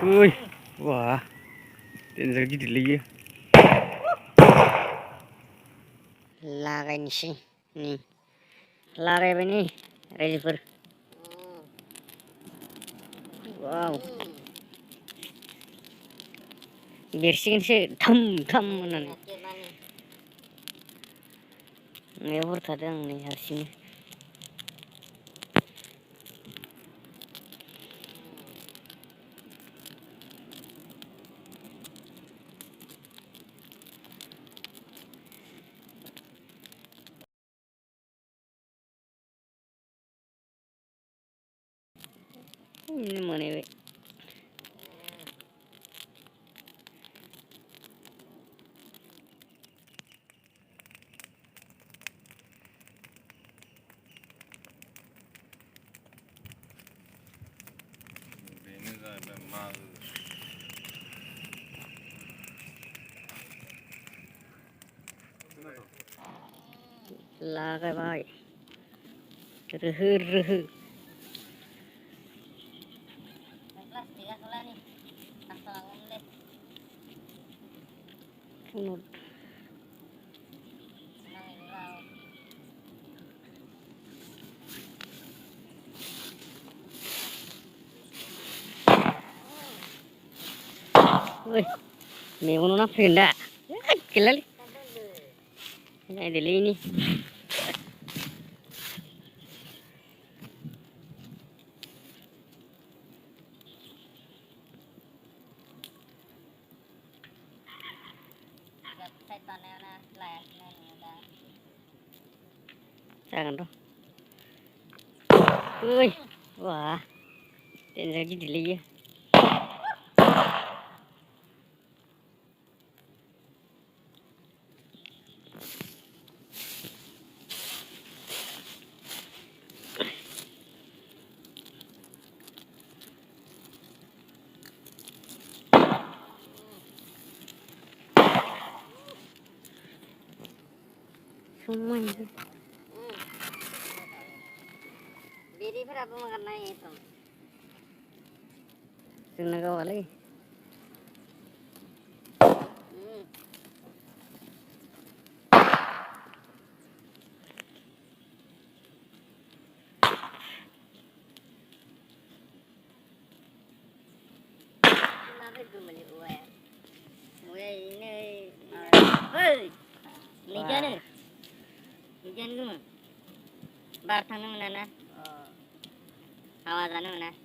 Ui, wah, danger गिदिरलै इयो लागायनोसै नै लागायबाय नै रायजोफोर वाव बेरसिगोनसो थाम थाम होननानै बेयाव हरथादों आं नै हारसिंनो मोनहैबाय बेनो जाहैबाय माल लागायबाय रोहो रोहो मेगनाव नांफैगोन दा गैलालै नायदोलै नि जागोन र' वाह देन्जार गिदिरलै इयो semuanya बेरेफोराबो मागारनाय एकदम जोंना गावालै Lijan gomo, baar थांनो मोना ना, हावा जानो मोना